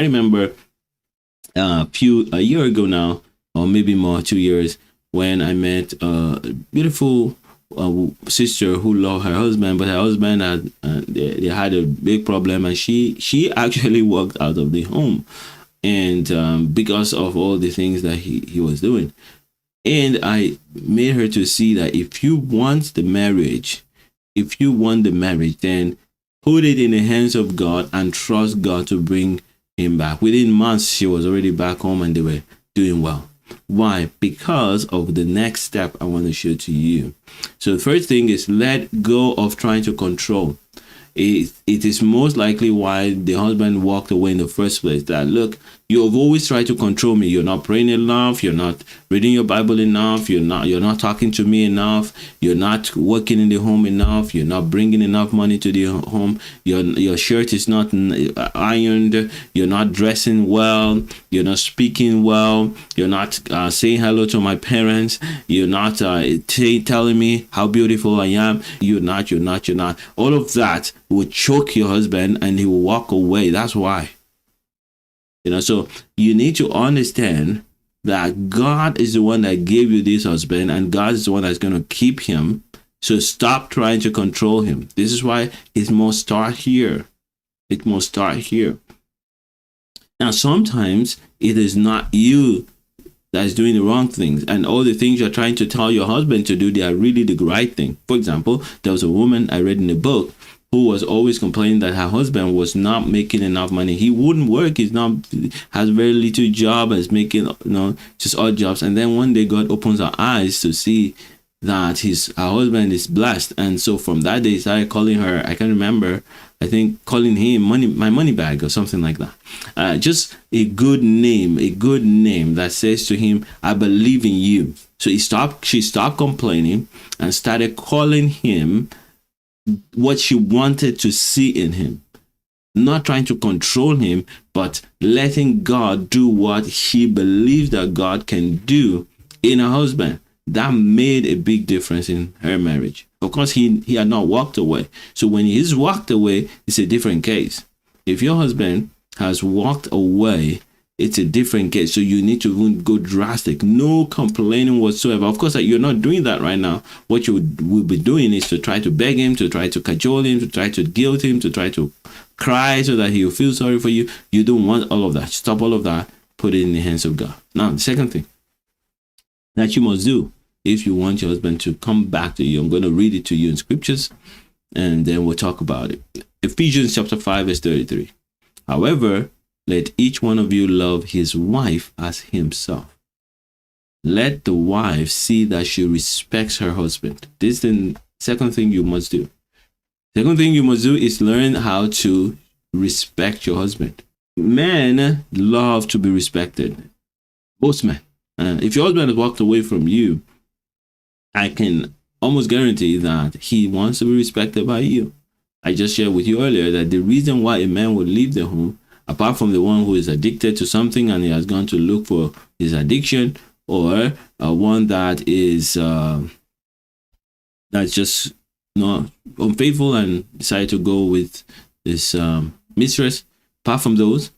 I remember a year ago now, or maybe more, 2 years, when I met a beautiful sister who loved her husband, but her husband had they had a big problem, and she actually walked out of the home, and because of all the things that he was doing. And I made her to see that if you want the marriage, then put it in the hands of God and trust God to bring him back. Within months, she was already back home and they were doing well. Why? Because of the next step I want to show to you. So the first thing is let go of trying to control. It is most likely why the husband walked away in the first place. That, look, you have always tried to control me. You're not praying enough. You're not reading your Bible enough. You're not talking to me enough. You're not working in the home enough. You're not bringing enough money to the home. Your shirt is not ironed. You're not dressing well. You're not speaking well. You're not saying hello to my parents. You're not telling me how beautiful I am. You're not. All of that will choke your husband and he will walk away. That's why. So you need to understand that God is the one that gave you this husband, and God is the one that's going to keep him. So stop trying to control him. This is why it must start here. It must start here. Now, sometimes it is not you that's doing the wrong things, and all the things you're trying to tell your husband to do, they are really the right thing. For example, there was a woman I read in a book who was always complaining that her husband was not making enough money. He wouldn't work. Has very little job, is making just odd jobs. And then one day God opens her eyes to see that her husband is blessed. And so from that day, he started calling her, I can't remember, I think calling him my money bag or something like that. Just a good name that says to him, I believe in you. So she stopped complaining and started calling him what she wanted to see in him. Not trying to control him, but letting God do what she believes that God can do in her husband. That made a big difference in her marriage. Of course, he had not walked away. So when he's walked away, it's a different case. If your husband has walked away, it's a different case. So you need to go drastic. No complaining whatsoever. Of course, you're not doing that right now. What you will be doing is to try to beg him, to try to cajole him, to try to guilt him, to try to cry so that he will feel sorry for you. You don't want all of that. Stop all of that. Put it in the hands of God. Now, the second thing that you must do if you want your husband to come back to you, I'm going to read it to you in scriptures and then we'll talk about it. Ephesians chapter 5 verse 33. However, let each one of you love his wife as himself. Let the wife see that she respects her husband. This is the second thing you must do. Second thing you must do is learn how to respect your husband. Men love to be respected. Most men. If your husband has walked away from you, I can almost guarantee that he wants to be respected by you. I just shared with you earlier that the reason why a man would leave the home, apart from the one who is addicted to something and he has gone to look for his addiction, or one that is that's just unfaithful and decided to go with his mistress, apart from those,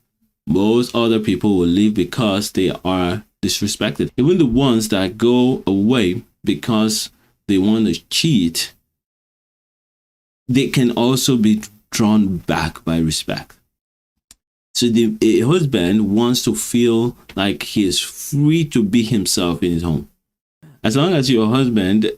most other people will leave because they are disrespected. Even the ones that go away because they want to cheat, they can also be drawn back by respect. So a husband wants to feel like he is free to be himself in his home. As long as your husband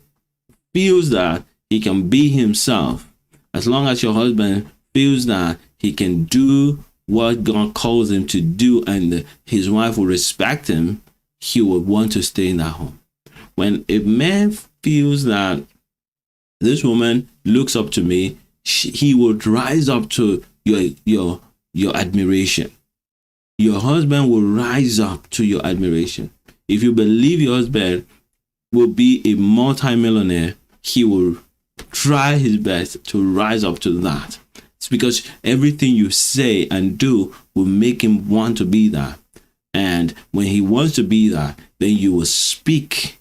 feels that he can be himself, as long as your husband feels that he can do what God calls him to do and his wife will respect him, he will want to stay in that home. When a man feels that this woman looks up to me, he will rise up to your admiration. Your husband will rise up to your admiration. If you believe your husband will be a multi-millionaire, he will try his best to rise up to that. It's because everything you say and do will make him want to be that. And when he wants to be that, then you will speak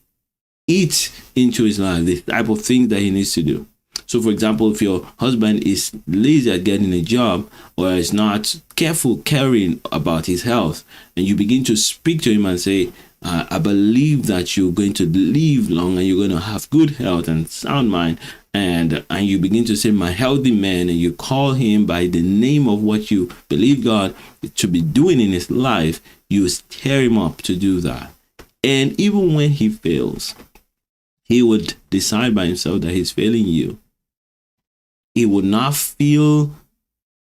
it into his life, the type of things that he needs to do. So for example, if your husband is lazy at getting a job or is not careful caring about his health, and you begin to speak to him and say, I believe that you're going to live long and you're going to have good health and sound mind, and you begin to say, my healthy man, and you call him by the name of what you believe God to be doing in his life, you stir him up to do that. And even when he fails, he would decide by himself that he's failing you. He would not feel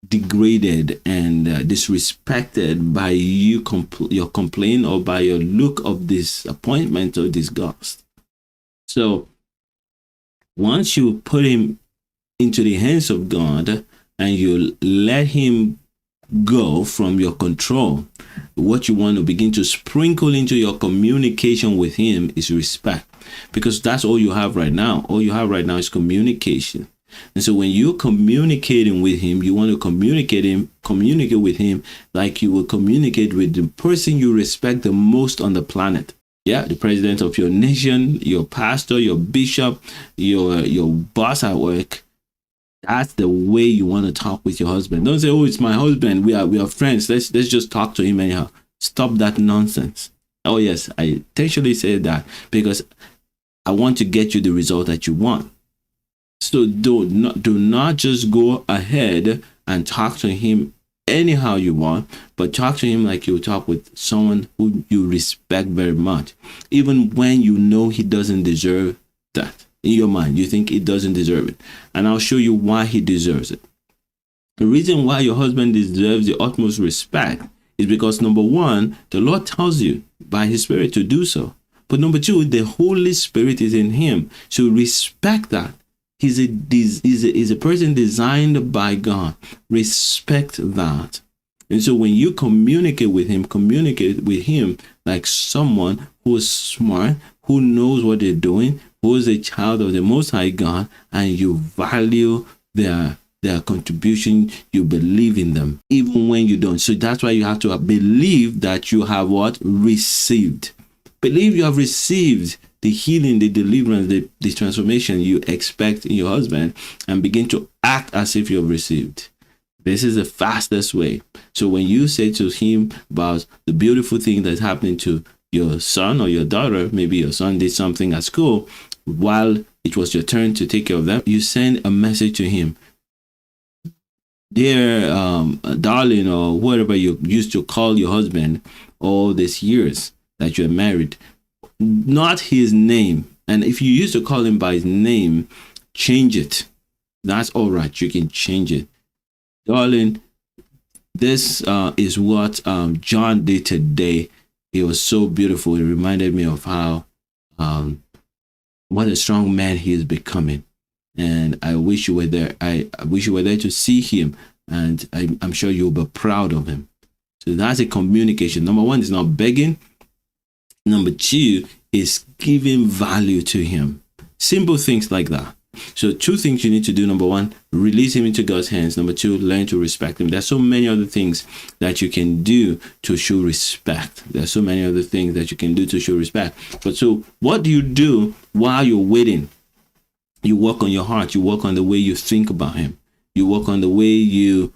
degraded and disrespected by your complaint or by your look of disappointment or disgust. So once you put him into the hands of God and you let him go from your control, what you want to begin to sprinkle into your communication with him is respect, because that's all you have right now. All you have right now is communication. And so when you're communicating with him, you want to communicate with him like you will communicate with the person you respect the most on the planet. Yeah, the president of your nation, your pastor, your bishop, your boss at work. That's the way you want to talk with your husband. Don't say, oh, it's my husband. We are friends. Let's just talk to him anyhow. Stop that nonsense. Oh, yes, I intentionally said that because I want to get you the result that you want. So do not just go ahead and talk to him anyhow you want, but talk to him like you talk with someone who you respect very much, even when you know he doesn't deserve that. In your mind, you think he doesn't deserve it, and I'll show you why he deserves it. The reason why your husband deserves the utmost respect is because, number one, the Lord tells you by his Spirit to do so. But number two, the Holy Spirit is in him, so respect that. He's a person designed by God. Respect that. And so when you communicate with him like someone who is smart, who knows what they're doing, who is a child of the Most High God, and you value their contribution, you believe in them, even when you don't. So that's why you have to believe that you have what? Received. Believe you have received the healing, the deliverance, the transformation you expect in your husband, and begin to act as if you have received. This is the fastest way. So when you say to him about the beautiful thing that's happening to your son or your daughter, maybe your son did something at school while it was your turn to take care of them, you send a message to him. Dear darling, or whatever you used to call your husband all these years that you're married, not his name. And if you used to call him by his name, change it. That's all right. You can change it. Darling, this is what John did today. It was so beautiful. It reminded me of how what a strong man he is becoming. And I wish you were there. I wish you were there to see him. And I'm sure you'll be proud of him. So that's a communication. Number one is not begging. Number two is giving value to him. Simple things like that. So two things you need to do. Number one, release him into God's hands. Number two, learn to respect him. There's so many other things that you can do to show respect. There's so many other things that you can do to show respect. But so what do you do while you're waiting? You work on your heart. You work on the way you think about him. You work on the way you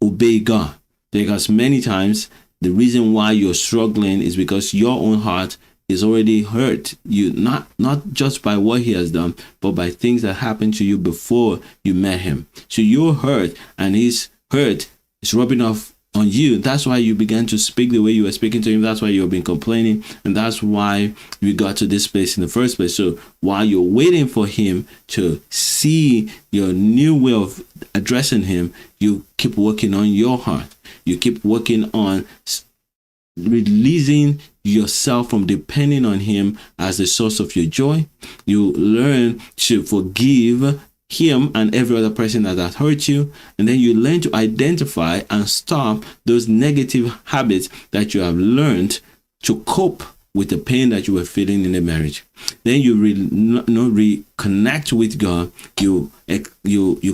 obey God. Because many times the reason why you're struggling is because your own heart is already hurt. You not just by what he has done, but by things that happened to you before you met him. So you're hurt, and his hurt is rubbing off on you. That's why you began to speak the way you were speaking to him. That's why you've been complaining, and that's why you got to this place in the first place. So while you're waiting for him to see your new way of addressing him, you keep working on your heart. You keep working on releasing yourself from depending on him as the source of your joy. You learn to forgive him and every other person that has hurt you, and then you learn to identify and stop those negative habits that you have learned to cope with the pain that you were feeling in the marriage. Then you reconnect with God. You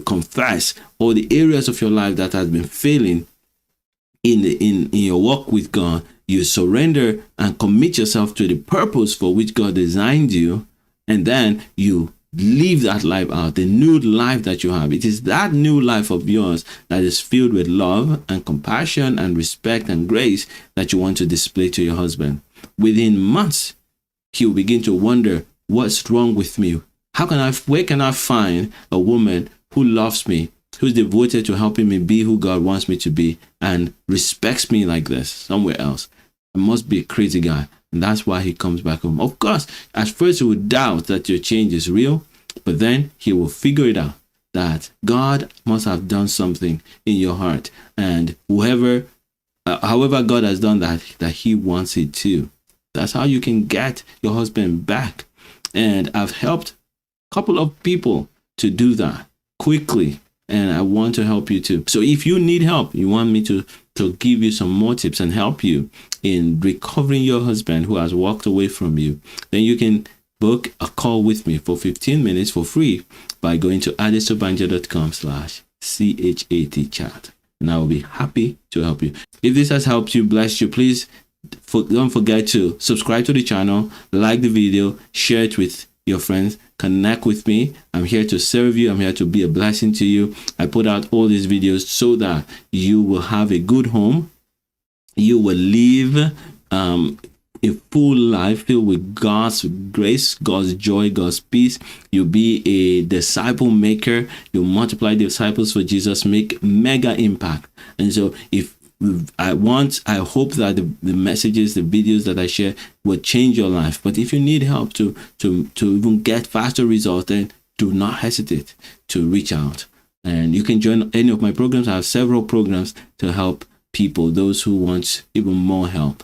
confess all the areas of your life that has been failing in your walk with God. You surrender and commit yourself to the purpose for which God designed you, and then you live that life out, the new life that you have. It is that new life of yours that is filled with love and compassion and respect and grace that you want to display to your husband. Within months, he will begin to wonder, what's wrong with me? Where can I find a woman who loves me, who's devoted to helping me be who God wants me to be, and respects me like this somewhere else? I must be a crazy guy. And that's why he comes back home. Of course, at first he would doubt that your change is real, but then he will figure it out that God must have done something in your heart. And however God has done that he wants it too. That's how you can get your husband back. And I've helped a couple of people to do that quickly. And I want to help you too. So if you need help, you want me to give you some more tips and help you in recovering your husband who has walked away from you, then you can book a call with me for 15 minutes for free by going to adesobanja.com/CHAT chat. And I will be happy to help you. If this has helped you, blessed you, please don't forget to subscribe to the channel, like the video, share it with your friends, connect with me. I'm here to serve you. I'm here to be a blessing to you. I put out all these videos so that you will have a good home. You will live a full life filled with God's grace, God's joy, God's peace. You'll be a disciple maker. You'll multiply disciples for Jesus, make mega impact. And so I hope that the messages, the videos that I share will change your life. But if you need help to even get faster results, then do not hesitate to reach out. And you can join any of my programs. I have several programs to help people, those who want even more help.